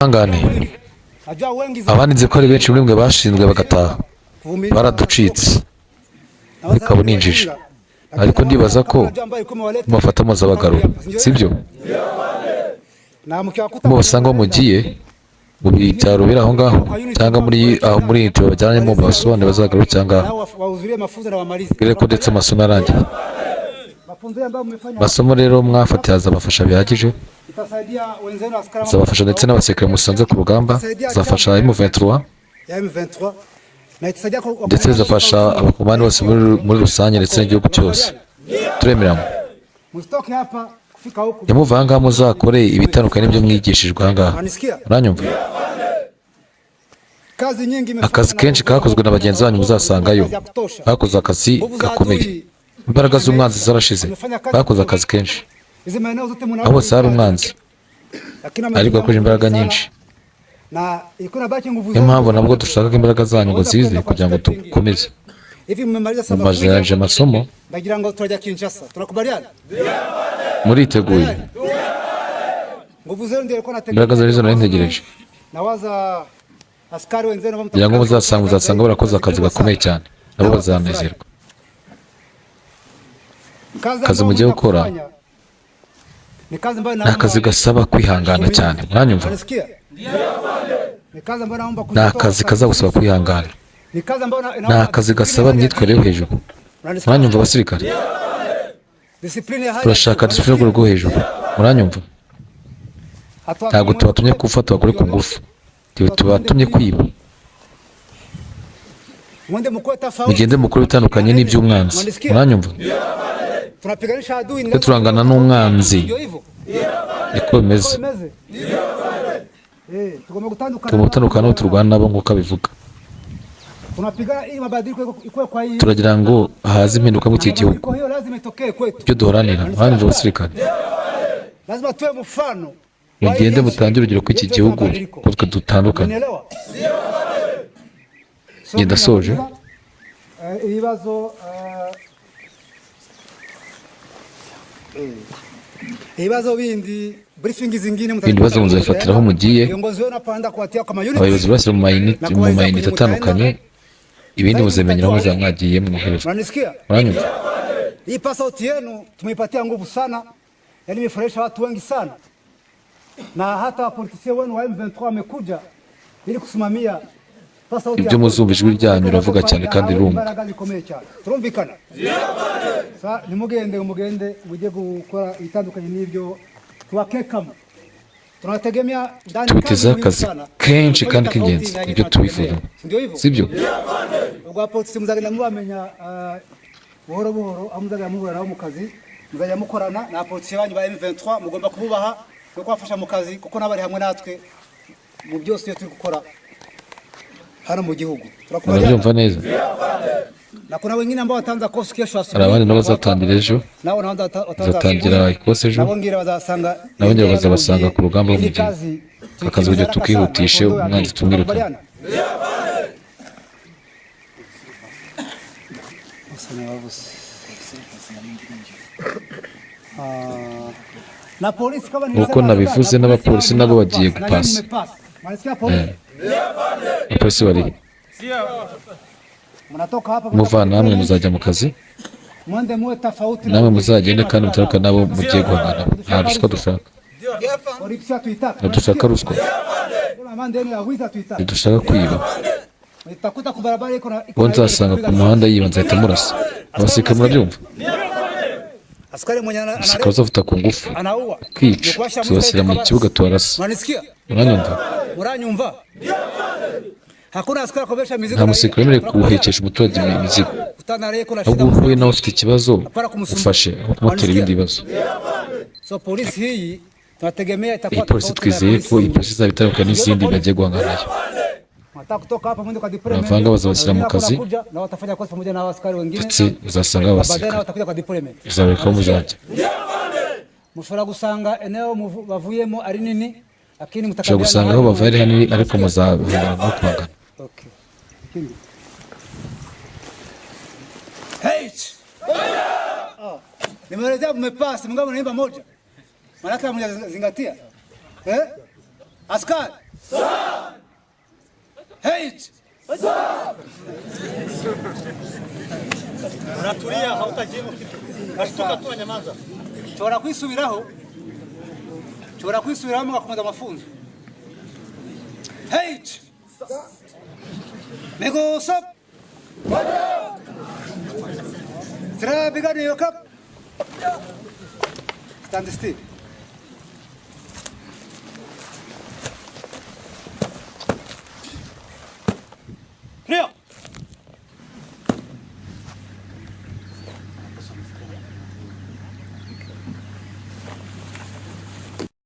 Angane abandi nzi ko ari benshi muri mwe bashinzwe bagataha baraducitse bikaba ninjije ariko ndibaza ko mubafata muzabagarura sibyo mu basanga aho mugiye mu bitaro biri aho ngaho cyangwa muri ibyo bajyanye mu basobanure bazagarura cyangwa bire ko ndetse amasomo arangiye masomo rero mwafatiye azabafasha bihagije azabafasha ndetse n'abasirikare musanze ku rugamba azafasha M23 ndetse bizafasha abakomani bose muri rusange ndetse n'igihugu cyose turemeramo yamuva ahangaha muzakore ibitandukanye n'ibyo mwigishijwe ahangaha uranyumva akazi kenshi kakozwe na bagenzi banyu muzasangayo bakoze akazi gakomeye imbaraga z'umwanzi zarashize bakoze akazi kenshi aho bose hari umwanzi ariko yakoresha imbaraga nyinshi niyo mpamvu nabwo dushaka ko imbaraga zanyu ngo zize kugira ngo dukomeze mumajije amasomo muriteguye imbaraga zari zo nari ntegereje kugira ngo muzasanga barakoze akazi gakomeye cyane nabo bazanezerwa akazi mugiye gukora ni akazi gasaba kwihangana cyane mwanyumva ni akazi kazagusaba kwihangana ni akazi gasaba imyitwarire yo hejuru mwanyumva abasirikare turashaka disipurine rwo hejuru muranyumva ntabwo tubatumye gufata abagore ku ngufu tubatumye kwiba mugende mukuru bitandukanye n'iby'umwanzi muranyumva twe turangana n'umwanzi niko bimeze tugomba gutandukana n'abo turwana nabo nk'uko abivuga turagira ngo haze impinduka muri iki gihugu ibyo duharanira muranyumva abasirikare mugende mutange urugero ko iki gihugu ko twe dutandukanye ngenda soje ibindi bibazo muzabifatiraho mugiye abayobozi bose mu mayinite atandukanye ibindi muzemenyeraho muzamwagiye mwoherezwa muranyumva hii passport yenu tumeipatia nguvu sana, yani imefurahisha watu wengi sana, na hata wapolitisia wenu wa M23 wamekuja ili kusimamia passport. Ibyo muzumva ijwi ryanyu ravuga cyane kandi rumva. Turumvikana. Sa nimugende mujye gukora itandukanye n'ibyo tubakekamo. Tunategemea ndani tubiteza akazi kenshi kandi k'ingenzi ibyo tubifuza sibyo ubwo apolitisi muzagenda mubamenya buhoro buhoro amuzaga muhura nawo mu kazi muzajya mukorana na apolitisi banyu ba M23 mugomba kububaha no kubafasha mu kazi kuko nabari hamwe natwe mu byose turi gukora hano mu gihugu turabyumva neza na kuna wengine ambao wataanza kosi kesho asubuhi abandi nabo bazatangira ejo nabo bazatangira ikosi ejo nabo bazabasanga ku rugamba mu gihe akazi kujya tukihutishe umwanzi tumwiruka na polisi kama uko nabivuze n'abapolisi nabo bagiye gupasa abapolisi bari muvana hamwe muzajya mu kazi namwe muzagende kandi mutaruka nabo mugiye guhangana nta ruswa dushaka dushaka ruswa dushaka kwiba uwo nzasanga ku muhanda yiba nzahita murasa abasirikare murabyumva abasirikare bazavuta ku ngufu kwica tubashyira mu kibuga tubarasa muranyumva nta musirikare wemerewe kuwuhekesha umuturage imizigo ahubwo uhuye nawe ufite ikibazo ufashe aho kumutera ibindi bibazo iyi polisi twizeye ko iyi polisi izaba itandukanye n'izindi bagiye guhangana nayo abavanga bazabashyira mu kazi ndetse uzasanga abasirikare uzabereka aho muzajya mushobora gusanga eneo bavuyemo ari nini ushobora gusanga aho bavuye ari hanini ariko muzahangana no kuhangana. Okay. Hey! Nimeelezea mmepasi, mngao mnaimba moja. Malaka mnazingatia. Askari Hate! Unatulia hautajibu kitu. Ashtuka tu nyamaza. Chora kwisubiraho mugakomeza amafunzo. Hate! Megosa! Tira biganiyo kap. Stand still.